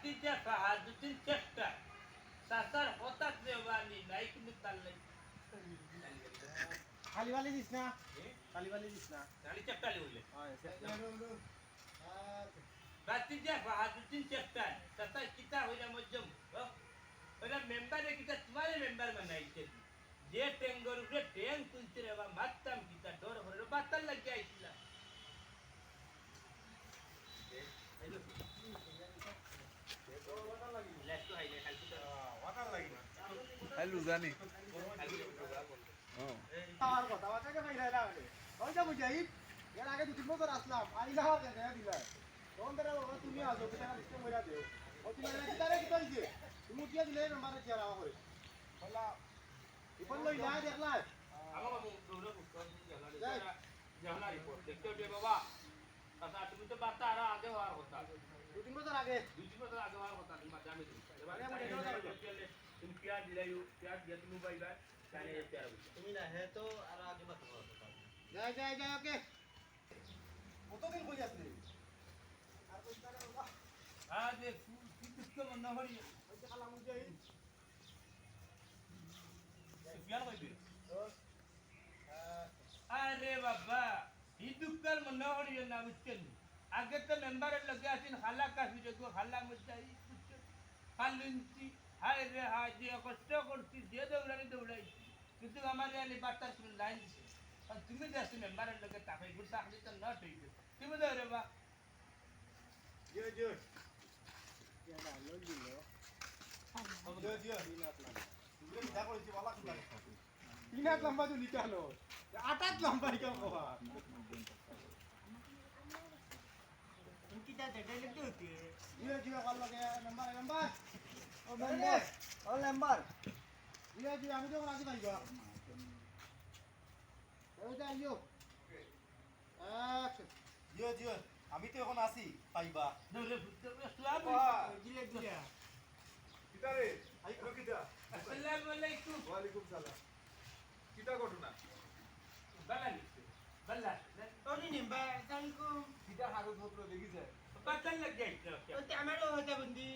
বাতিজা ফাহাদুদ্দিন চেষ্টা সাসার হঠাৎ দেওয়ানি নাই কিন্তু তার খালি বালি দিস না খালি বালি দিস না খালি চেষ্টালি হইলে হ্যাঁ বাতিজা ফাহাদুদ্দিন চেষ্টা সাসা কিতা হইলা মধ্যম ওরা মেম্বারে কিতা তোমার মেম্বার বানাইছে যে টেঙ্গর উপরে ট্যাং তুলছে রে বা মারতাম কিতা ডর হরে বাতাল লাগি আইছিলা হ্যালো জানি আমার কথা বাতাকে মাইরা না বলে ওই যা বুঝাই এর আগে 2-3 বছর আসলাম আইলা আর দেখা দিলা তখন ধরে বাবা তুমি আসো টাকা দিতে মইরা দেও ও তুমি নাকি তারে কি কইছে তুমি উঠিয়া দিলে নাম্বার চেরা করে বলা ইপন লই না দেখলা আমার দৌড়ে পুষ্কর জানা রিপোর্ট দেখতে দে বাবা কথা তুমি তো বাতা আর আগে হওয়ার কথা 2-3 বছর আগে 2-3 বছর আগে হওয়ার কথা তুমি জানি তুমি পেঁয়াজ দিলাইও পেঁয়াজ দিয়ে তুমি পাইবা জানি পেঁয়াজ তুমি না হে তো আর আগে বাতা কথা যাই যাই যাই ওকে কতদিন কই আসলে আর কই তারে বাবা আরে কি দুঃখ মন হরি ওই যে খালা মুজাই পেঁয়াজ কইবি আরে বাবা এই দুঃখের মন হরি না বুঝছেন আগে তো মেম্বারের লগে আছেন খালা কাফি দেখো খালা মুজাই বুঝছেন খালুনতি হায় রে হায় যে কষ্ট করছি যে দৌড়াইছি কিন্তু আমার এই বার্তার তুমি লাইন দিছে আর তুমি যাচ্ছ মেম্বারের লগে টাকাই ঘুর থাকলে তো না ঠিক তুমি দৌড়ে বা জয় জয় কেডা লই দিল জয় জয় তুমি যা কইছি বালা কি লাগে 3 হাত লম্বা তো নিকালো 8 হাত লম্বা কেন বাবা তুমি যা দেখাই লিখতে হতে জয় জয় কল লাগে নাম্বার নাম্বার ও নাম্বার জয় জয় আমি তো রাজি পাইবা ওই যা আইও আচ্ছা জিও জিও আমি তো এখন আসি পাইবা দৌড়ে ফুটতে আসলাম দিলে দিলে কিতারে আই কোন কিতা আসসালামু আলাইকুম ওয়ালাইকুম সালাম কিতা ঘটনা বালা ওনি নিম্বা তালকো কিতা কাগজ পত্র দেখিছে বাতাল লাগ যাই ওতে আমারও হতে বন্দি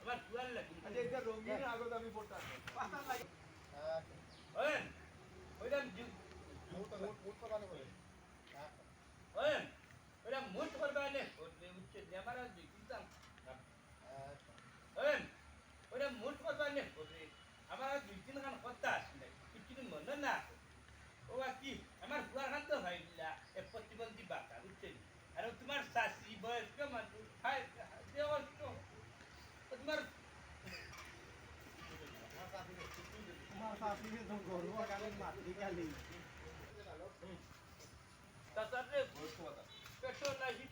আবার ফুয়াল লাগে আচ্ছা এটা রঙিন কাগজ আমি পড়তাম পাতা লাগে ওই ওইটা মোট কথা বলে ওইটা মুঠ করবানে করতে উচ্চে জামারা দিতাম ওইটা মুঠ করবানে করে আমার দুই তিন খান কথা আসলে কিছু মনে না ও কি আমার ফুয়ার খান তো ভাইলা এ প্রতিবন্ধী বাতা বুঝছেন আর তোমার শাশি বয়স্ক মানুষ হায় দেবস্ক তোমার আমার শাশুড়ি তো গর্ব গালি মাটি গালি তাতে পেট্রোল লাগি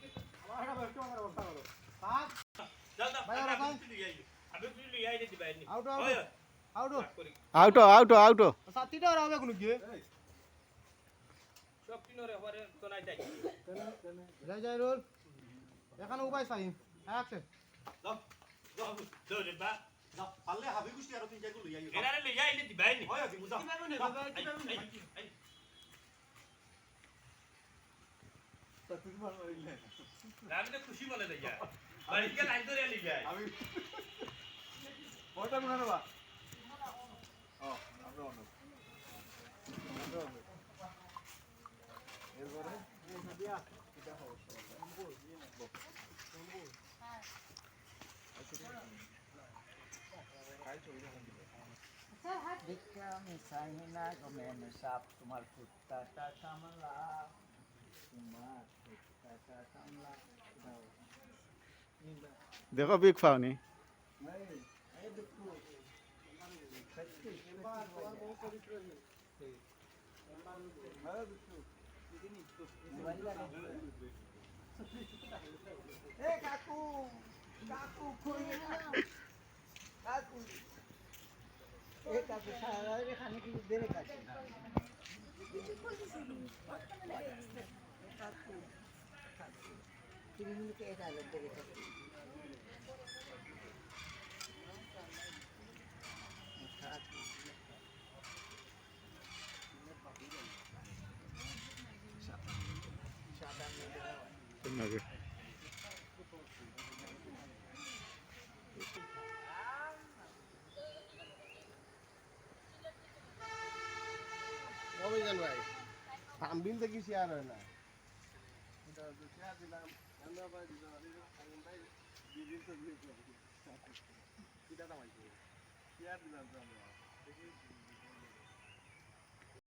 আমার একটা ব্যস্ত আমার অবস্থা হলো পাঁচ যাও যাও ভাই, আর আমি তুই আই আমি তুই লই আই দিবা নি আউট আউটো আউটো আউটো সাতিটা আর হবে কোন কি সব কিনরে হরে তো নাই যাই যাই যাই রোল এখানে উপায় চাই আচ্ছা যাও যাও দৌড়ে বা যাও পারলে হাবি গুষ্টি আর তিন জায়গা লই আইও এরারে লই আই দিবা নি হয় আজি বুঝা কিভাবে নে বাবা কিভাবে নে তুমি ভালো হইলে আমি তো খুশি বলে দেই যায় বাড়ি গিয়ে লাইন ধরে আলি যায় আমি ওটা মনে না ও আমরা অন্য এরপরে দিয়া Dikka misalnya komen sap tumal kutta ta samla tumal kutta ta samla দেখো বিগ পাওনি ay dukku Eh kaku kaku kuya kaku kaku salah ini kan ini dari kaku kaku ini kayak ada dari kaku নাকি দিলেন ভাই আমবিল দেখি share হয় না share দিলাম আমরা ভাই দিলাম ভাই দিদির তো দিয়ে শেয়ার দিলাম তো আমরা দেখি